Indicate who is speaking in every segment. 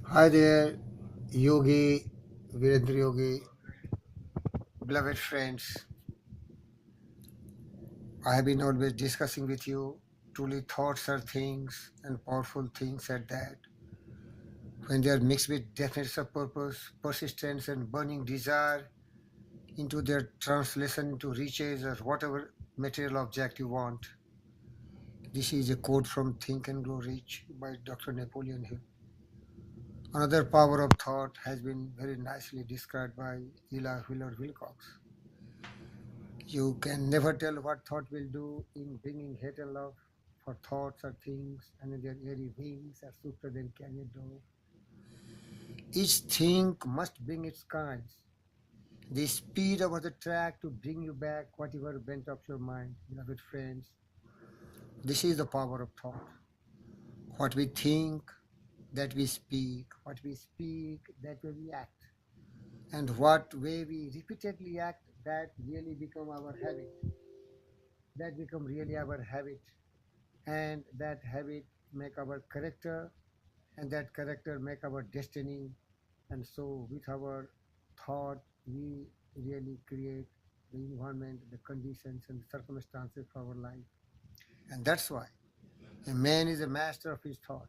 Speaker 1: Hi there, Yogi, Virendra Yogi, beloved friends. I have been always discussing with you. Truly, thoughts are things and powerful things at that. When they are mixed with definiteness of purpose, persistence, and burning desire into their translation into riches or whatever material object you want. This is a quote from Think and Grow Rich by Dr. Napoleon Hill. Another power of thought has been very nicely described by Ella Wheeler Wilcox. You can never tell what thought will do in bringing hate and love, for thoughts are things, and in their airy wings are swifter than carrier dove. Each thing must bring its kinds, the speed over the track to bring you back whatever bent up your mind, beloved friends. This is the power of thought. What we think, that we speak, what we speak, that way we act, and what way we repeatedly act, that really become our habit. That become really our habit, and that habit make our character, and that character make our destiny. And so with our thought we really create the environment, the conditions, and the circumstances for our life. And that's why a man is a master of his thought,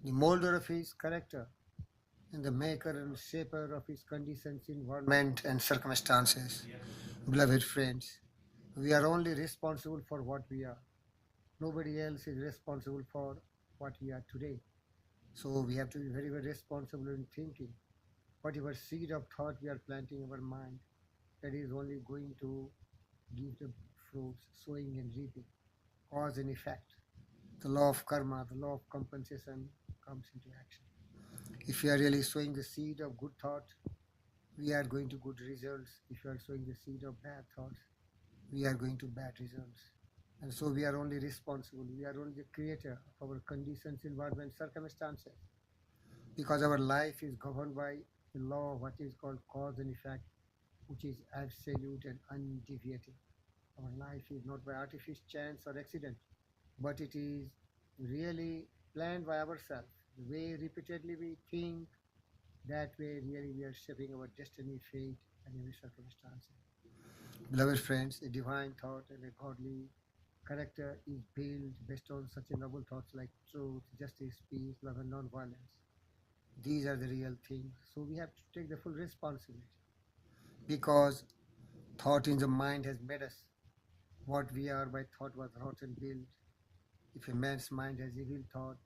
Speaker 1: the molder of his character, and the maker and shaper of his conditions, environment, and circumstances. Beloved friends, we are only responsible for what we are. Nobody else is responsible for what we are today. So we have to be very, very responsible in thinking. Whatever seed of thought we are planting in our mind, that is only going to give the fruits, sowing and reaping, cause and effect. The law of karma, the law of compensation comes into action. If we are really sowing the seed of good thought, we are going to good results. If you are sowing the seed of bad thoughts, we are going to bad results. And so we are only responsible. We are only the creator of our conditions, environment, circumstances. Because our life is governed by the law of what is called cause and effect, which is absolute and undeviating. Our life is not by artificial chance or accident, but it is really planned by ourselves. The way repeatedly we think, that way really we are shaping our destiny, fate, and every circumstance. Beloved friends, a divine thought and a godly character is built based on such a noble thoughts like truth, justice, peace, love, and non-violence. These are the real things. So we have to take the full responsibility, because thought in the mind has made us. What we are by thought was wrought and built. If a man's mind has evil thought,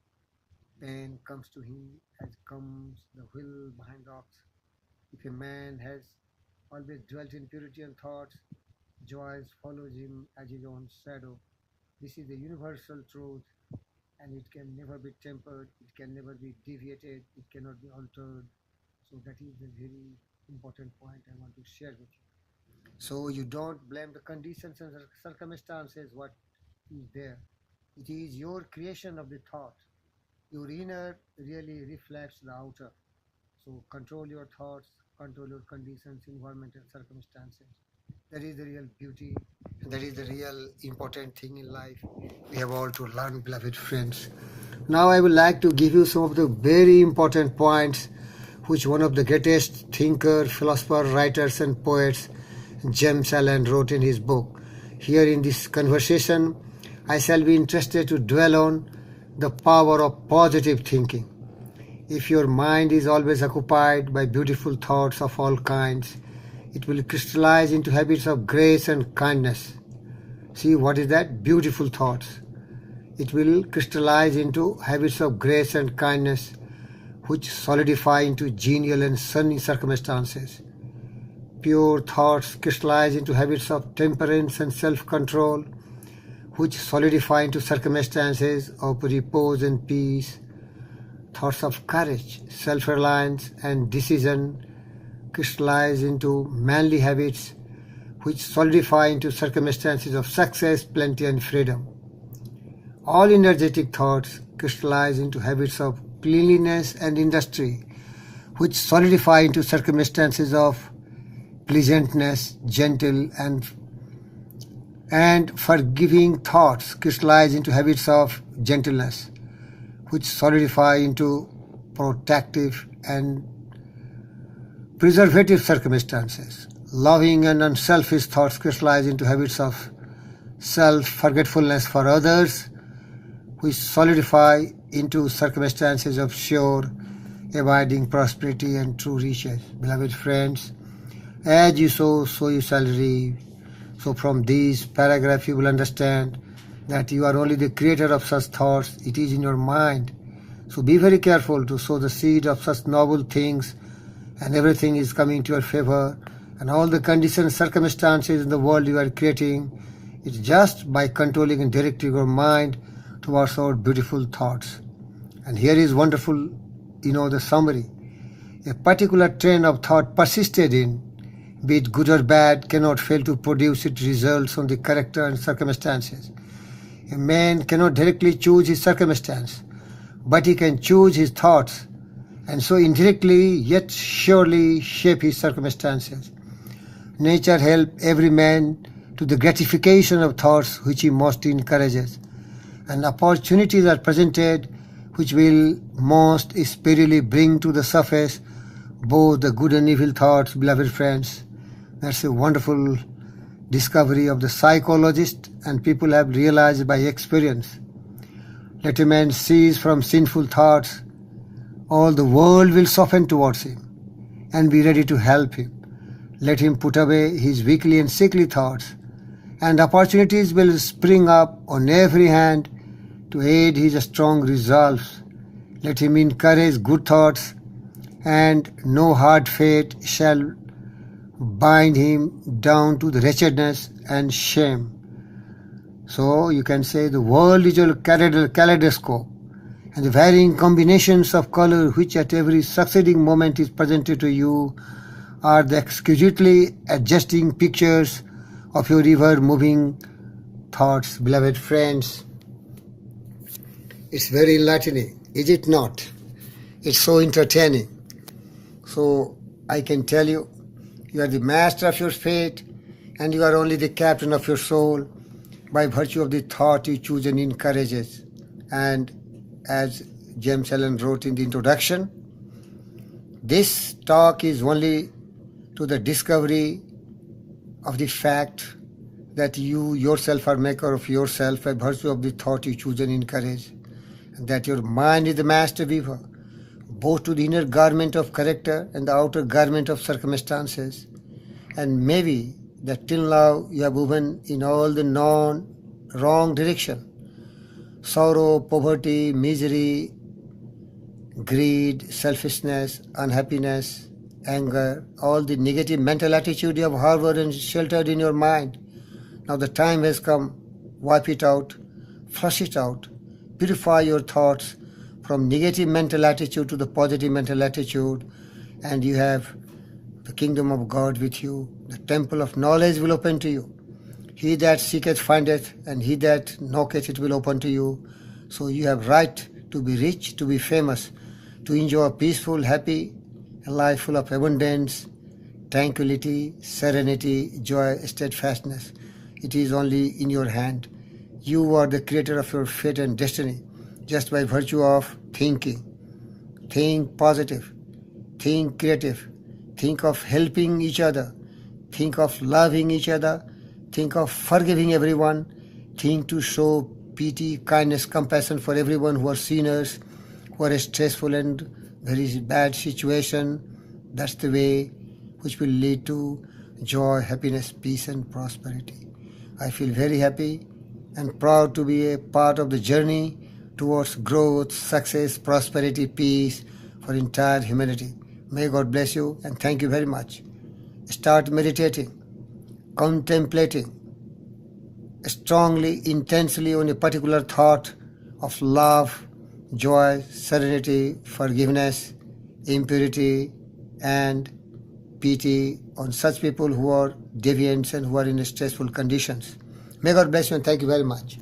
Speaker 1: pain comes to him as comes the will behind rocks. If a man has always dwelt in purity and thoughts, joys follows him as his own shadow. This is the universal truth, and it can never be tempered, it can never be deviated, it cannot be altered. So that is the very important point I want to share with you. So you don't blame the conditions and circumstances what is there. It is your creation of the thought. Your inner really reflects the outer. So control your thoughts, control your conditions, environment, and circumstances. That is the real beauty, and that is the real important thing in life. We have all to learn, beloved friends. Now I would like to give you some of the very important points which one of the greatest thinkers, philosophers, writers, and poets, James Allen, wrote in his book. Here in this conversation, I shall be interested to dwell on the power of positive thinking. If your mind is always occupied by beautiful thoughts of all kinds, it will crystallize into habits of grace and kindness. See, what is that? Beautiful thoughts. It will crystallize into habits of grace and kindness, which solidify into genial and sunny circumstances. Pure thoughts crystallize into habits of temperance and self-control, which solidify into circumstances of repose and peace. Thoughts of courage, self-reliance, and decision crystallize into manly habits, which solidify into circumstances of success, plenty, and freedom. All energetic thoughts crystallize into habits of cleanliness and industry, which solidify into circumstances of pleasantness, gentle, and forgiving thoughts crystallize into habits of gentleness, which solidify into protective, and preservative circumstances. Loving and unselfish thoughts crystallize into habits of self-forgetfulness for others, which solidify into circumstances of sure, abiding prosperity and true riches. Beloved friends, as you sow, so you shall reap. So from these paragraphs you will understand that you are only the creator of such thoughts. It is in your mind. So be very careful to sow the seed of such noble things, and everything is coming to your favor, and all the conditions, circumstances in the world you are creating, it's just by controlling and directing your mind towards our beautiful thoughts. And here is wonderful, the summary. A particular train of thought persisted in, be it good or bad, cannot fail to produce its results on the character and circumstances. A man cannot directly choose his circumstance, but he can choose his thoughts, and so indirectly yet surely shape his circumstances. Nature helps every man to the gratification of thoughts which he most encourages, and opportunities are presented which will most speedily bring to the surface both the good and evil thoughts. Beloved friends, that's a wonderful discovery of the psychologist, and people have realized by experience. Let a man cease from sinful thoughts, all the world will soften towards him and be ready to help him. Let him put away his weakly and sickly thoughts, and opportunities will spring up on every hand to aid his strong resolves. Let him encourage good thoughts, and no hard fate shall bind him down to the wretchedness and shame. So you can say the world is a kaleidoscope, and the varying combinations of color which at every succeeding moment is presented to you are the exquisitely adjusting pictures of your ever-moving thoughts. Beloved friends, it's very enlightening, is it not? It's so entertaining. So I can tell you, you are the master of your fate, and you are only the captain of your soul by virtue of the thought you choose and encourages. And as James Allen wrote in the introduction, this talk is only to the discovery of the fact that you yourself are maker of yourself by virtue of the thought you choose and encourage, and that your mind is the master weaver, both to the inner garment of character and the outer garment of circumstances. And maybe that till now you have woven in all the wrong direction: sorrow, poverty, misery, greed, selfishness, unhappiness, anger, all the negative mental attitude you have harbored and sheltered in your mind. Now the time has come. Wipe it out, flush it out, purify your thoughts from negative mental attitude to the positive mental attitude, and you have the kingdom of God with you. The temple of knowledge will open to you. He that seeketh findeth, and he that knocketh it will open to you. So you have right to be rich, to be famous, to enjoy a peaceful, happy, a life full of abundance, tranquility, serenity, joy, steadfastness. It is only in your hand. You are the creator of your fate and destiny, just by virtue of thinking. Think positive, think creative, think of helping each other, think of loving each other, think of forgiving everyone, think to show pity, kindness, compassion for everyone who are sinners, who are stressful and very bad situation. That's the way which will lead to joy, happiness, peace and prosperity. I feel very happy and proud to be a part of the journey towards growth, success, prosperity, peace for entire humanity. May God bless you, and thank you very much. Start meditating, contemplating strongly, intensely on a particular thought of love, joy, serenity, forgiveness, impurity, and pity on such people who are deviants and who are in stressful conditions. May God bless you, and thank you very much.